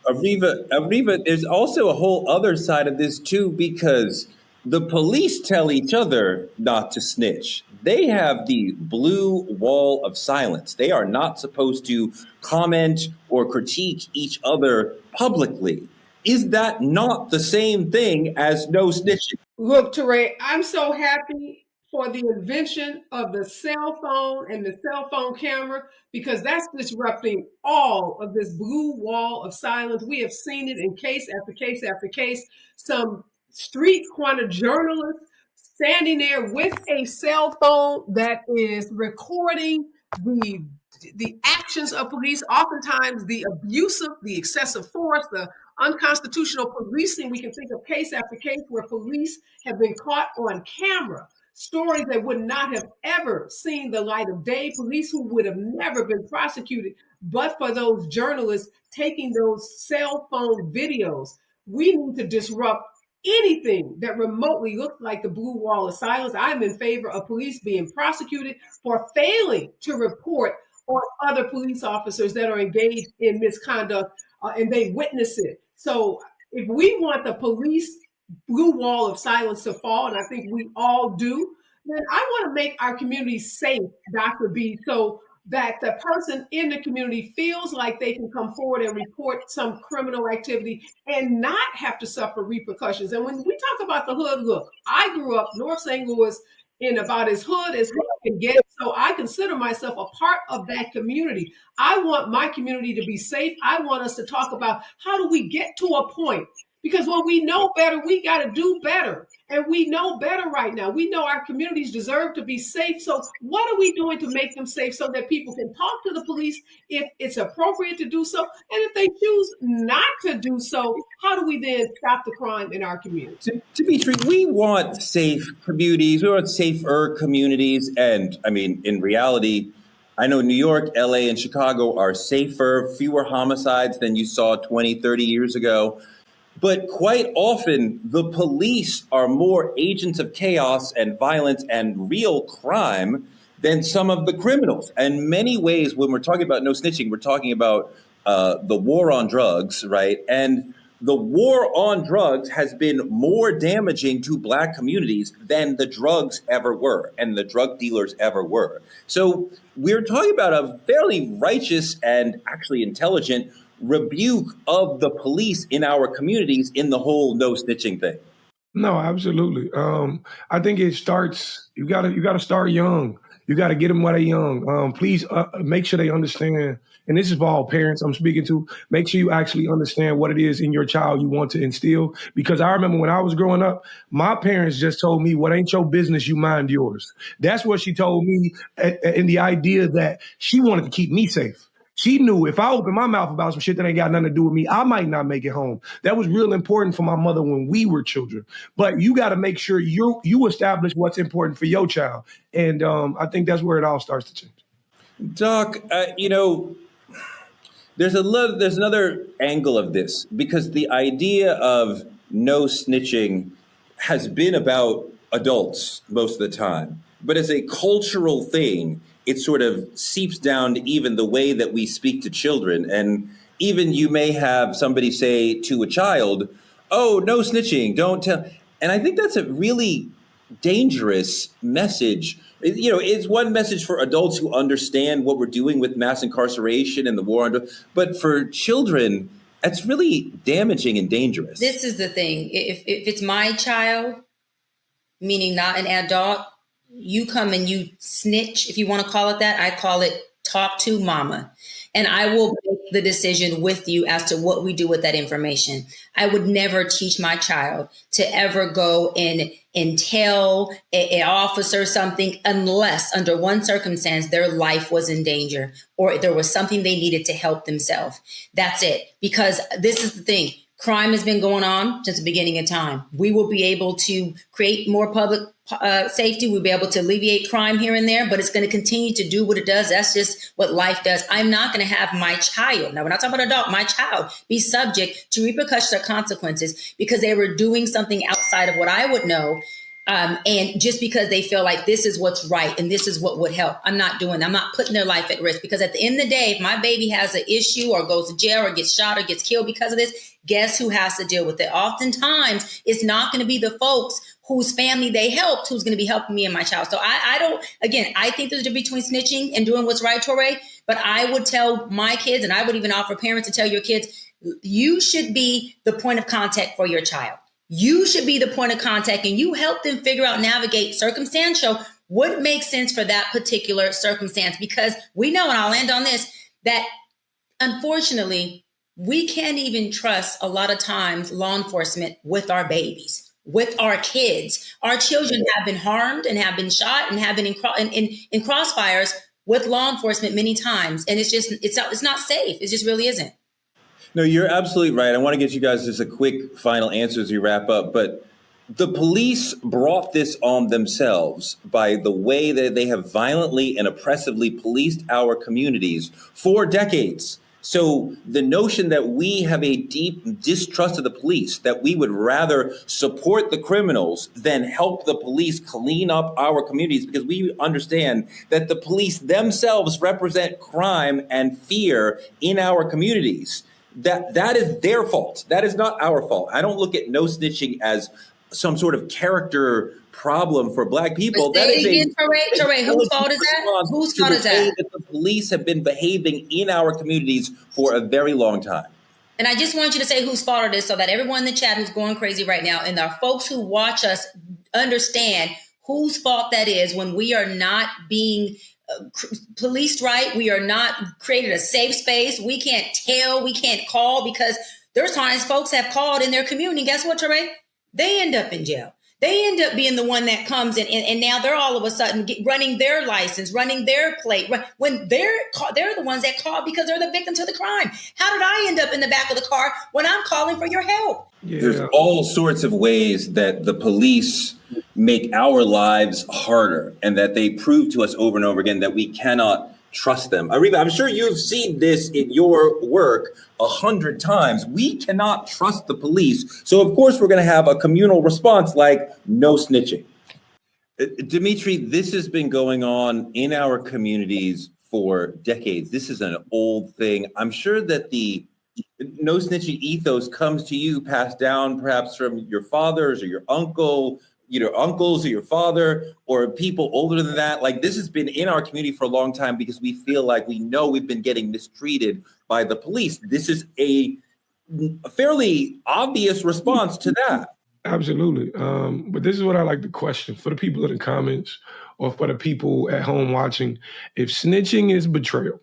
Ariva, there's also a whole other side of this too, because the police tell each other not to snitch. They have the blue wall of silence. They are not supposed to comment or critique each other publicly. Is that not the same thing as no snitching? Look, Teray, I'm so happy for the invention of the cell phone and the cell phone camera, because that's disrupting all of this blue wall of silence. We have seen it in case after case after case. Some street corner journalists standing there with a cell phone that is recording the actions of police, oftentimes the abusive, the excessive force, the unconstitutional policing. We can think of case after case where police have been caught on camera, stories that would not have ever seen the light of day, police who would have never been prosecuted, but for those journalists taking those cell phone videos. We need to disrupt anything that remotely looks like the blue wall of silence. I'm in favor of police being prosecuted for failing to report on other police officers that are engaged in misconduct and they witness it. So if we want the police blue wall of silence to fall, and I think we all do, then I want to make our community safe, Dr. B, so that the person in the community feels like they can come forward and report some criminal activity and not have to suffer repercussions. And when we talk about the hood, look, I grew up North St. Louis in about as hood as I can get. So I consider myself a part of that community. I want my community to be safe. I want us to talk about how do we get to a point, because when we know better, we got to do better. And we know better right now. We know our communities deserve to be safe. So what are we doing to make them safe so that people can talk to the police if it's appropriate to do so? And if they choose not to do so, how do we then stop the crime in our community? Dimitri, we want safe communities. We want safer communities. And I mean, in reality, I know New York, LA, and Chicago are safer, fewer homicides than you saw 20, 30 years ago. But quite often, the police are more agents of chaos and violence and real crime than some of the criminals. And in many ways, when we're talking about no snitching, we're talking about the war on drugs, right? And the war on drugs has been more damaging to Black communities than the drugs ever were and the drug dealers ever were. So we're talking about a fairly righteous and actually intelligent rebuke of the police in our communities in the whole no snitching thing. No, absolutely. I think it starts, you gotta start young. You gotta get them while they're young. Please make sure they understand, and this is for all parents I'm speaking to, make sure you actually understand what it is in your child you want to instill. Because I remember when I was growing up, my parents just told me, what ain't your business, you mind yours. That's what she told me, in the idea that she wanted to keep me safe. She knew if I opened my mouth about some shit that ain't got nothing to do with me, I might not make it home. That was real important for my mother when we were children. But you got to make sure you establish what's important for your child. And I think that's where it all starts to change. Doc, there's another angle of this, because the idea of no snitching has been about adults most of the time, but as a cultural thing, it sort of seeps down to even the way that we speak to children. And even you may have somebody say to a child, "Oh, no snitching, don't tell." And I think that's a really dangerous message. You know, it's one message for adults who understand what we're doing with mass incarceration and the war on drugs, but for children, that's really damaging and dangerous. This is the thing. If it's my child, meaning not an adult, you come and you snitch, if you want to call it that. I call it talk to mama. And I will make the decision with you as to what we do with that information. I would never teach my child to ever go and tell an officer something unless under one circumstance their life was in danger or there was something they needed to help themselves. That's it. Because this is the thing. Crime has been going on since the beginning of time. We will be able to create more public safety. We'll be able to alleviate crime here and there, but it's going to continue to do what it does. That's just what life does. I'm not going to have my child, now we're not talking about adult, my child be subject to repercussions or consequences because they were doing something outside of what I would know. And just because they feel like this is what's right and this is what would help, I'm not doing that. I'm not putting their life at risk because at the end of the day, if my baby has an issue or goes to jail or gets shot or gets killed because of this, guess who has to deal with it? Oftentimes, it's not going to be the folks whose family they helped who's going to be helping me and my child. So I think there's a difference between snitching and doing what's right, Torre, but I would tell my kids, and I would even offer parents to tell your kids, you should be the point of contact for your child. You should be the point of contact and you help them figure out, navigate circumstantial, what makes sense for that particular circumstance. Because we know, and I'll end on this, that unfortunately, we can't even trust a lot of times law enforcement with our babies, with our kids. Our children have been harmed and have been shot and have been in crossfires with law enforcement many times. And it's not safe. It just really isn't. No, you're absolutely right. I want to get you guys just a quick final answer as we wrap up. But the police brought this on themselves by the way that they have violently and oppressively policed our communities for decades. So the notion that we have a deep distrust of the police, that we would rather support the criminals than help the police clean up our communities, because we understand that the police themselves represent crime and fear in our communities. That is their fault. That is not our fault. I don't look at no snitching as some sort of character problem for Black people. That is Torre, whose fault is that? Whose fault is that? The police have been behaving in our communities for a very long time. And I just want you to say whose fault it is so that everyone in the chat who's going crazy right now and our folks who watch us understand whose fault that is when we are not being policed right. We are not created a safe space. We can't tell, we can't call, because there's times folks have called in their community. Guess what, Torre? They end up in jail. They end up being the one that comes in, and now they're all of a sudden running their license, running their plate, when they're the ones that call because they're the victim to the crime. How did I end up in the back of the car when I'm calling for your help? Yeah. There's all sorts of ways that the police make our lives harder and that they prove to us over and over again that we cannot trust them. Ariva, I'm sure you've seen this in your work 100 times. We cannot trust the police. So, of course, we're going to have a communal response like no snitching. Dimitri, this has been going on in our communities for decades. This is an old thing. I'm sure that the no snitching ethos comes to you, passed down perhaps from your fathers or your uncles or your father or people older than that. Like, this has been in our community for a long time because we feel like we know we've been getting mistreated by the police. This is a fairly obvious response to that. Absolutely. But this is what I like to question for the people in the comments or for the people at home watching. If snitching is betrayal,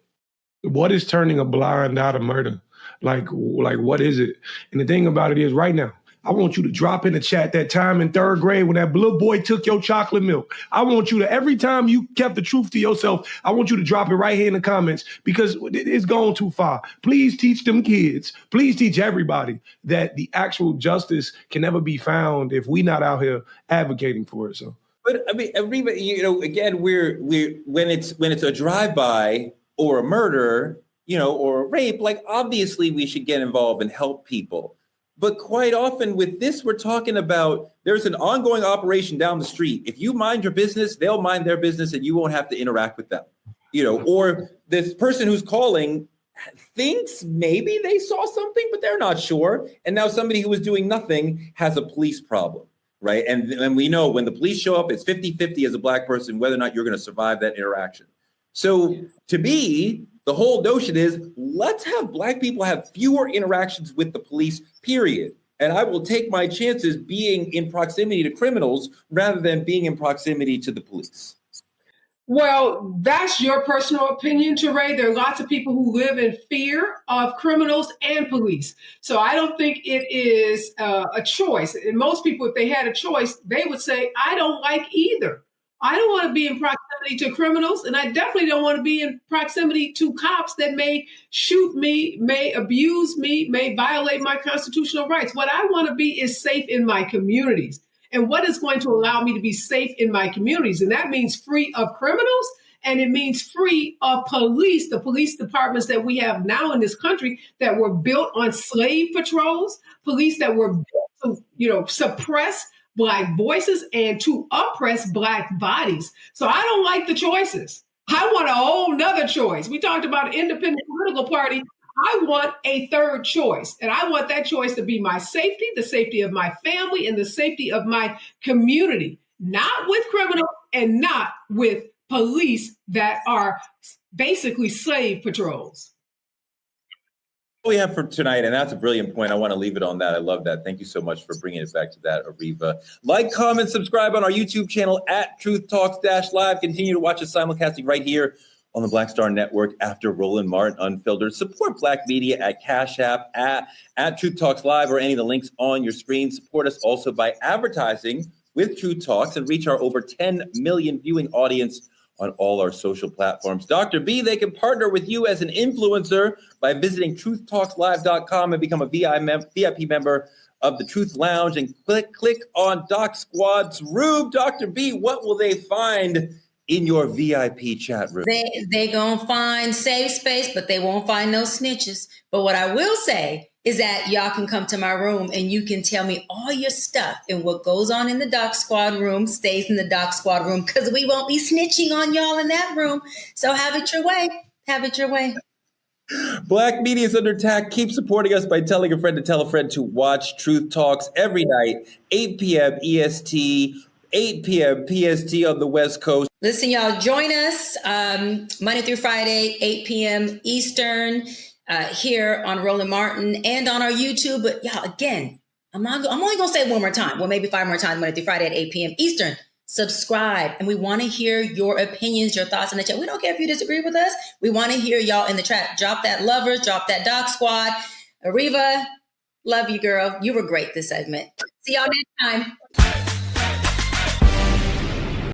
what is turning a blind eye to murder? Like what is it? And the thing about it is right now, I want you to drop in the chat that time in 3rd grade when that little boy took your chocolate milk. I want you to, every time you kept the truth to yourself, I want you to drop it right here in the comments because it's gone too far. Please teach them kids. Please teach everybody that the actual justice can never be found if we're not out here advocating for it. So, but I mean, again, we're when it's a drive-by or a murder, or a rape, like obviously we should get involved and help people. But quite often with this, we're talking about there's an ongoing operation down the street. If you mind your business, they'll mind their business and you won't have to interact with them. Or this person who's calling thinks maybe they saw something, but they're not sure. And now somebody who was doing nothing has a police problem, right? And we know when the police show up, it's 50-50 as a Black person, whether or not you're going to survive that interaction. So to me, the whole notion is let's have Black people have fewer interactions with the police, period. And I will take my chances being in proximity to criminals rather than being in proximity to the police. Well, that's your personal opinion, Teray. There are lots of people who live in fear of criminals and police. So I don't think it is a choice. And most people, if they had a choice, they would say, I don't like either. I don't want to be in proximity to criminals, and I definitely don't want to be in proximity to cops that may shoot me, may abuse me, may violate my constitutional rights. What I want to be is safe in my communities. And what is going to allow me to be safe in my communities? And that means free of criminals, and it means free of police, the police departments that we have now in this country that were built on slave patrols, police that were built to, suppress Black voices and to oppress Black bodies. So I don't like the choices. I want a whole nother choice. We talked about an independent political party. I want a third choice. And I want that choice to be my safety, the safety of my family, and the safety of my community, not with criminals and not with police that are basically slave patrols. We have for tonight, and that's a brilliant point. I want to leave it on that. I love that. Thank you so much for bringing it back to that, Ariva. Like, comment, subscribe on our YouTube channel at Truth Talks Live. Continue to watch us simulcasting right here on the Black Star Network after Roland Martin Unfiltered. Support Black media at Cash App, at Truth Talks Live, or any of the links on your screen. Support us also by advertising with Truth Talks and reach our over 10 million viewing audience on all our social platforms. Dr. B, they can partner with you as an influencer by visiting truthtalkslive.com and become a VIP member of the Truth Lounge and click on Doc Squad's room. Dr. B, what will they find in your VIP chat room? They gonna find safe space, but they won't find no snitches. But what I will say is that y'all can come to my room and you can tell me all your stuff, and what goes on in the Doc Squad room stays in the Doc Squad room, because we won't be snitching on y'all in that room. So have it your way. Have it your way. Black media is under attack. Keep supporting us by telling a friend to tell a friend to watch Truth Talks every night, 8 p.m. EST, 8 p.m. PST on the West Coast. Listen, y'all, join us Monday through Friday, 8 p.m. Eastern, here on Roland Martin and on our YouTube. But y'all, again, I'm only going to say it one more time. Well, maybe 5 more times, Monday through Friday at 8 p.m. Eastern. Subscribe. And we want to hear your opinions, your thoughts in the chat. We don't care if you disagree with us. We want to hear y'all in the chat. Drop that lovers, drop that Doc Squad. Ariva, love you, girl. You were great this segment. See y'all next time.